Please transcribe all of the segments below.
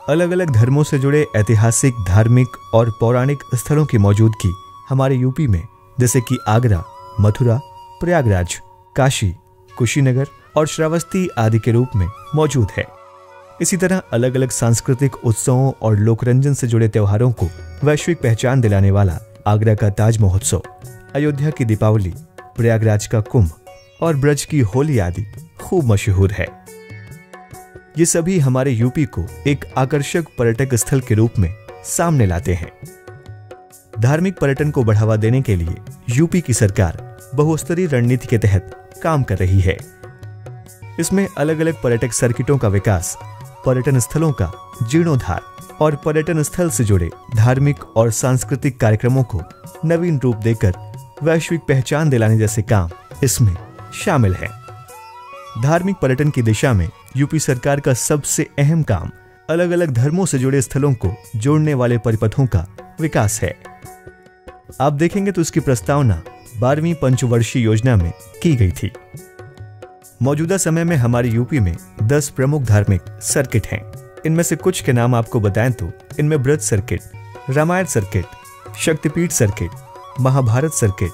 अलग अलग धर्मों से जुड़े ऐतिहासिक, धार्मिक और पौराणिक स्थलों की मौजूदगी हमारे यूपी में जैसे कि आगरा, मथुरा, प्रयागराज, काशी, कुशीनगर और श्रावस्ती आदि के रूप में मौजूद है। इसी तरह अलग अलग सांस्कृतिक उत्सवों और लोकरंजन से जुड़े त्योहारों को वैश्विक पहचान दिलाने वाला आगरा का ताज महोत्सव, अयोध्या की दीपावली, प्रयागराज का कुंभ और ब्रज की होली आदि खूब मशहूर है। ये सभी हमारे यूपी को एक आकर्षक पर्यटक स्थल के रूप में सामने लाते हैं। धार्मिक पर्यटन को बढ़ावा देने के लिए यूपी की सरकार बहुस्तरीय रणनीति के तहत काम कर रही है। इसमें अलग अलग पर्यटक सर्किटों का विकास, पर्यटन स्थलों का जीर्णोद्धार और पर्यटन स्थल से जुड़े धार्मिक और सांस्कृतिक कार्यक्रमों को नवीन रूप देकर वैश्विक पहचान दिलाने जैसे काम इसमें शामिल है। धार्मिक पर्यटन की दिशा में यूपी सरकार का सबसे अहम काम अलग अलग धर्मों से जुड़े स्थलों को जोड़ने वाले परिपथों का विकास है। आप देखेंगे तो इसकी प्रस्तावना 12वीं पंचवर्षीय योजना में की गई थी। मौजूदा समय में हमारे यूपी में 10 प्रमुख धार्मिक सर्किट हैं। इनमें से कुछ के नाम आपको बताएं तो इनमें Braj circuit, Ramayana circuit, Shaktipeeth circuit, Mahabharata circuit,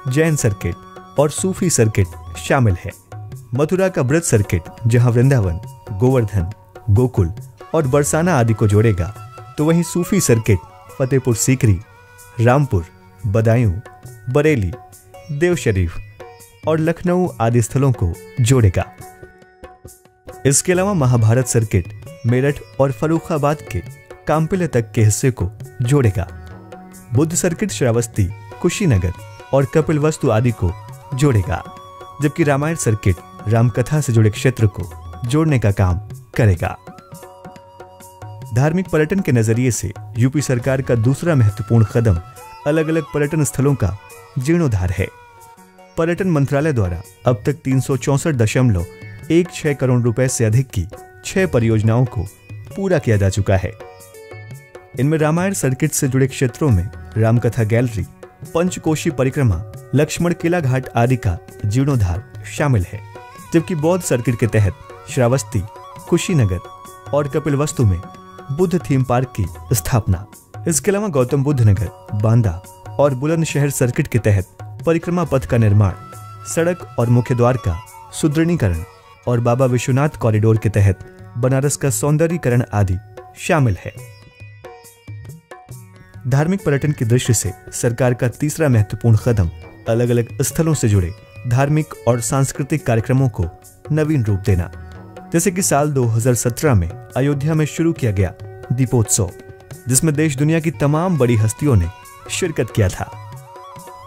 Jain circuit और सूफी सर्किट शामिल है। मथुरा का ब्रज सर्किट जहां वृंदावन, गोवर्धन, गोकुल और बरसाना आदि को जोड़ेगा, तो वहीं सूफी सर्किट फतेहपुर सीकरी, रामपुर, बदायूं, बरेली, देवशरीफ और लखनऊ आदि स्थलों को जोड़ेगा। इसके अलावा महाभारत सर्किट मेरठ और फर्रुखाबाद के कांपिले तक के हिस्से को जोड़ेगा। बुद्ध सर्किट श्रावस्ती, कुशीनगर और कपिलवस्तु आदि को जोड़ेगा, जबकि रामायण सर्किट रामकथा से जुड़े क्षेत्र को जोड़ने का काम करेगा। धार्मिक पर्यटन के नजरिए से यूपी सरकार का दूसरा महत्वपूर्ण कदम अलग अलग पर्यटन स्थलों का जीर्णोद्धार है। पर्यटन मंत्रालय द्वारा अब तक 364.16 करोड़ रुपए से अधिक की 6 परियोजनाओं को पूरा किया जा चुका है। इनमें रामायण सर्किट से जुड़े क्षेत्रों में रामकथा गैलरी, पंचकोशी परिक्रमा, लक्ष्मण किला घाट आदि का जीर्णोद्धार शामिल है, जबकि बौद्ध सर्किट के तहत श्रावस्ती, कुशीनगर और कपिलवस्तु में बुद्ध थीम पार्क की स्थापना। इसके अलावा गौतम बुद्ध नगर, बांदा और बुलंदशहर सर्किट के तहत परिक्रमा पथ का निर्माण, सड़क और मुख्य द्वार का सुदृढ़ीकरण और बाबा विश्वनाथ कॉरिडोर के तहत बनारस का सौंदर्यीकरण आदि शामिल है। धार्मिक पर्यटन की दृष्टि से सरकार का तीसरा महत्वपूर्ण कदम अलग अलग स्थलों से जुड़े धार्मिक और सांस्कृतिक कार्यक्रमों को नवीन रूप देना, जैसे कि साल 2017 में अयोध्या में शुरू किया गया दीपोत्सव, जिसमें देश दुनिया की तमाम बड़ी हस्तियों ने शिरकत किया था।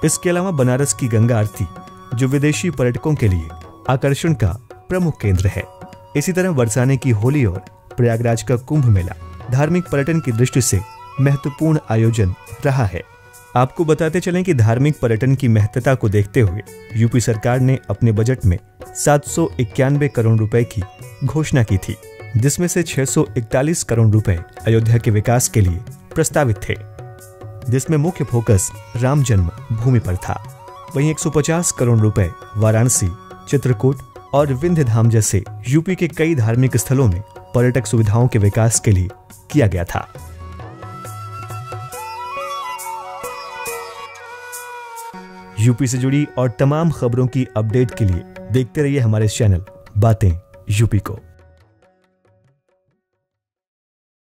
इसके अलावा बनारस की गंगा आरती, जो विदेशी पर्यटकों के लिए आकर्षण का प्रमुख केंद्र है। इसी तरह बरसाने की होली और प्रयागराज का कुंभ मेला धार्मिक पर्यटन की दृष्टि से महत्वपूर्ण आयोजन रहा है। आपको बताते चलें कि धार्मिक पर्यटन की महत्ता को देखते हुए यूपी सरकार ने अपने बजट में 791 करोड़ रुपए की घोषणा की थी, जिसमें से 641 करोड़ रुपए अयोध्या के विकास के लिए प्रस्तावित थे, जिसमें मुख्य फोकस राम जन्म भूमि पर था। वहीं 150 करोड़ रुपए वाराणसी, चित्रकूट और विंध्य धाम जैसे यूपी के कई धार्मिक स्थलों में पर्यटक सुविधाओं के विकास के लिए किया गया था। यूपी से जुड़ी और तमाम खबरों की अपडेट के लिए देखते रहिए हमारे चैनल बातें यूपी को।